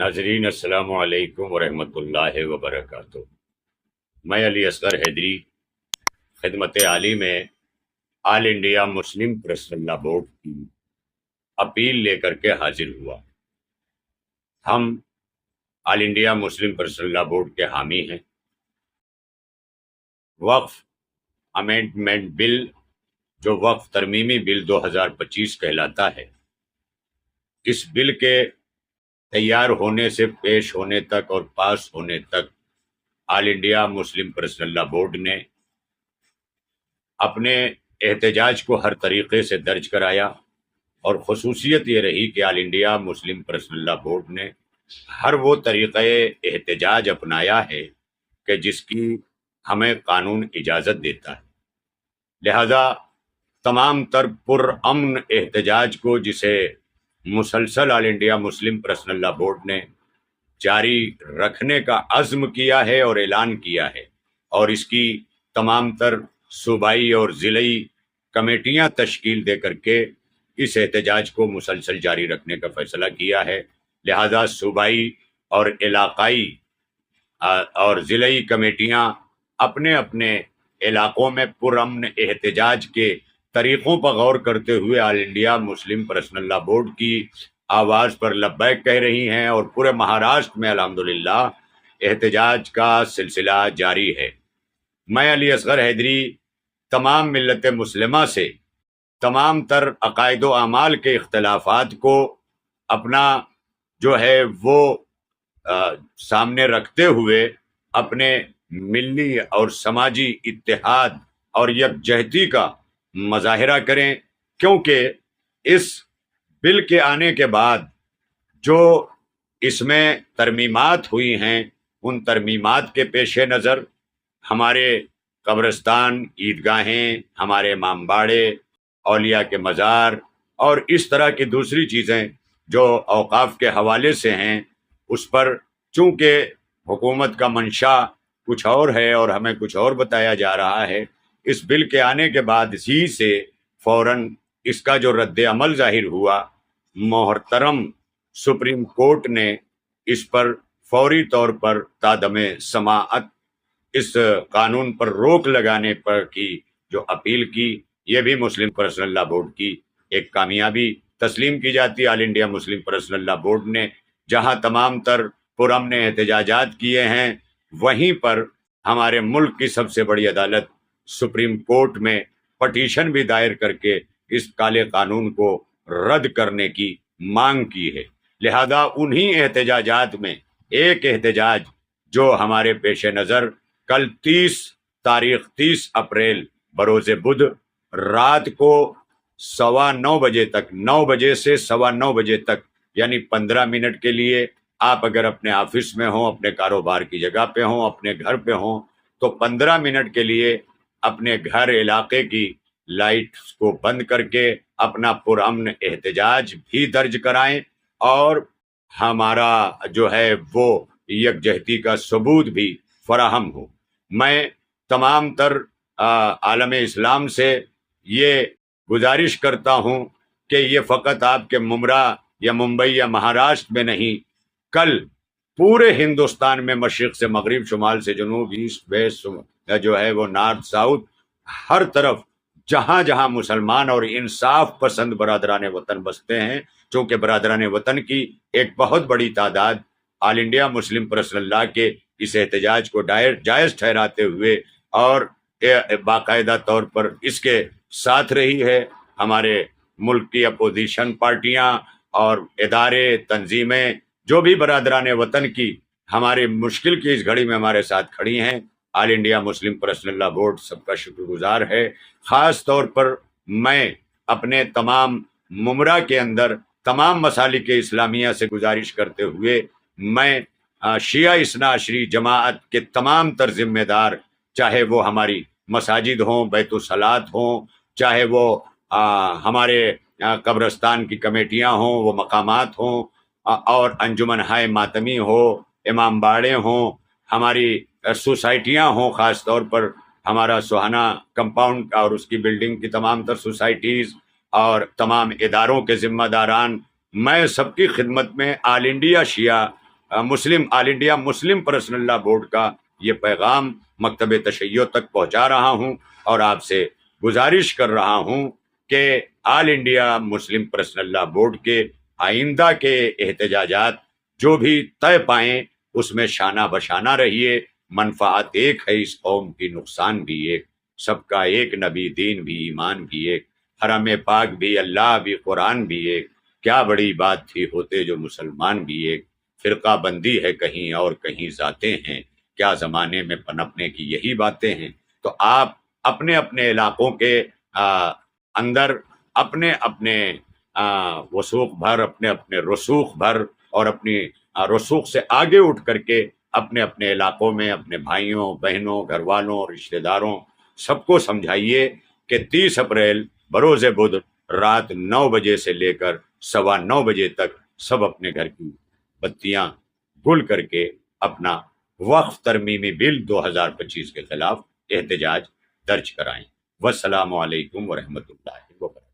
ناظرین السلام علیکم ورحمۃ اللہ وبرکاتہ۔ میں علی اصغر حیدری خدمت عالی میں آل انڈیا مسلم پریس اللہ بورڈ کی اپیل لے کر کے حاضر ہوا۔ ہم آل انڈیا مسلم پریس اللہ بورڈ کے حامی ہیں۔ وقف امینڈمنٹ بل جو وقف ترمیمی بل 2025 کہلاتا ہے، اس بل کے تیار ہونے سے پیش ہونے تک اور پاس ہونے تک آل انڈیا مسلم پریس اللہ بورڈ نے اپنے احتجاج کو ہر طریقے سے درج کرایا، اور خصوصیت یہ رہی کہ آل انڈیا مسلم پریس اللہ بورڈ نے ہر وہ طریقہ احتجاج اپنایا ہے کہ جس کی ہمیں قانون اجازت دیتا ہے۔ لہذا تمام تر پرامن احتجاج کو، جسے مسلسل آل انڈیا مسلم پریس اللہ بورڈ نے جاری رکھنے کا عزم کیا ہے اور اعلان کیا ہے، اور اس کی تمام تر صوبائی اور ضلعی کمیٹیاں تشکیل دے کر کے اس احتجاج کو مسلسل جاری رکھنے کا فیصلہ کیا ہے۔ لہذا صوبائی اور علاقائی اور ضلعی کمیٹیاں اپنے اپنے علاقوں میں پرامن احتجاج کے طریقوں پر غور کرتے ہوئے آل انڈیا مسلم پریس اللہ بورڈ کی آواز پر لبیک کہہ رہی ہیں، اور پورے مہاراشٹر میں الحمدللہ احتجاج کا سلسلہ جاری ہے۔ میں علی اصغر حیدری تمام ملت مسلمہ سے تمام تر عقائد و اعمال کے اختلافات کو اپنا جو ہے وہ سامنے رکھتے ہوئے اپنے ملی اور سماجی اتحاد اور یکجہتی کا مظاہرہ کریں، کیونکہ اس بل کے آنے کے بعد جو اس میں ترمیمات ہوئی ہیں، ان ترمیمات کے پیش نظر ہمارے قبرستان، عیدگاہیں، ہمارے امام باڑے، اولیاء کے مزار اور اس طرح کی دوسری چیزیں جو اوقاف کے حوالے سے ہیں، اس پر چونکہ حکومت کا منشا کچھ اور ہے اور ہمیں کچھ اور بتایا جا رہا ہے، اس بل کے آنے کے بعد ہی سے فوراً اس کا جو رد عمل ظاہر ہوا، محترم سپریم کورٹ نے اس پر فوری طور پر تادم سماعت اس قانون پر روک لگانے پر کی جو اپیل کی، یہ بھی مسلم پریس اللہ بورڈ کی ایک کامیابی تسلیم کی جاتی ہے۔ آل انڈیا مسلم پریس اللہ بورڈ نے جہاں تمام تر پرامن احتجاجات کیے ہیں، وہیں پر ہمارے ملک کی سب سے بڑی عدالت سپریم کورٹ میں پٹیشن بھی دائر کر کے اس کالے قانون کو رد کرنے کی مانگ کی ہے۔ لہذا انہی احتجاجات میں ایک احتجاج جو ہمارے پیش نظر کل 30 اپریل بروز بدھ رات کو 9:15 بجے تک، 9 بجے سے 9:15 بجے تک، یعنی 15 منٹ کے لیے آپ اگر اپنے آفس میں ہوں، اپنے کاروبار کی جگہ پہ ہوں، اپنے گھر پہ ہوں، تو 15 منٹ کے لیے اپنے گھر علاقے کی لائٹس کو بند کر کے اپنا پرامن احتجاج بھی درج کرائیں، اور ہمارا جو ہے وہ یکجہتی کا ثبوت بھی فراہم ہو۔ میں تمام تر عالم اسلام سے یہ گزارش کرتا ہوں کہ یہ فقط آپ کے ممرا یا ممبئی یا مہاراشٹر میں نہیں، کل پورے ہندوستان میں مشرق سے مغرب، شمال سے جنوب، ایسٹ ویسٹ جو ہے وہ نارتھ ساؤتھ، ہر طرف جہاں جہاں مسلمان اور انصاف پسند برادران وطن بستے ہیں، چونکہ برادران وطن کی ایک بہت بڑی تعداد آل انڈیا مسلم پریس اللہ کے اس احتجاج کو جائز ٹھہراتے ہوئے اور باقاعدہ طور پر اس کے ساتھ رہی ہے۔ ہمارے ملک کی اپوزیشن پارٹیاں اور ادارے، تنظیمیں، جو بھی برادران وطن کی ہمارے مشکل کی اس گھڑی میں ہمارے ساتھ کھڑی ہیں، آل انڈیا مسلم پریس اللہ بورڈ سب کا شکر گزار ہے۔ خاص طور پر میں اپنے تمام ممرا کے اندر تمام مسالک اسلامیہ سے گزارش کرتے ہوئے، میں شیعہ اثنا عشری جماعت کے تمام تر ذمہ دار، چاہے وہ ہماری مساجد ہوں، بیت الصلاۃ ہوں، چاہے وہ ہمارے قبرستان کی کمیٹیاں ہوں، وہ مقامات ہوں، اور انجمن ہائے ماتمی ہو، امام باڑے ہوں، ہماری سوسائٹیاں ہوں، خاص طور پر ہمارا سہانا کمپاؤنڈ اور اس کی بلڈنگ کی تمام تر سوسائٹیز اور تمام اداروں کے ذمہ داران، میں سب کی خدمت میں آل انڈیا شیعہ آل انڈیا مسلم پرسنل لا بورڈ کا یہ پیغام مکتب تشیع تک پہنچا رہا ہوں، اور آپ سے گزارش کر رہا ہوں کہ آل انڈیا مسلم پرسنل لا بورڈ کے آئندہ کے احتجاجات جو بھی طے پائیں اس میں شانہ بشانہ رہیے۔ منفعت ایک ہے اس قوم کی، نقصان بھی ایک، سب کا ایک نبی، دین بھی، ایمان بھی ایک، حرم پاک بھی، اللہ بھی، قرآن بھی ایک، کیا بڑی بات تھی ہوتے جو مسلمان بھی ایک۔ فرقہ بندی ہے کہیں اور کہیں ذاتیں ہیں، کیا زمانے میں پنپنے کی یہی باتیں ہیں۔ تو آپ اپنے اپنے علاقوں کے اندر اپنے اپنے وثوق بھر، اپنے اپنے رسوخ بھر، اور اپنی رسوخ سے آگے اٹھ کر کے اپنے اپنے علاقوں میں اپنے بھائیوں، بہنوں، گھر والوں، رشتہ داروں سب کو سمجھائیے کہ 30 اپریل بروز بدھ رات 9 بجے سے لے کر 9:15 بجے تک سب اپنے گھر کی بتیاں گل کر کے اپنا وقف ترمیمی بل 2025 کے خلاف احتجاج درج کرائیں۔ والسلام علیکم ورحمۃ اللہ وبرکاتہ۔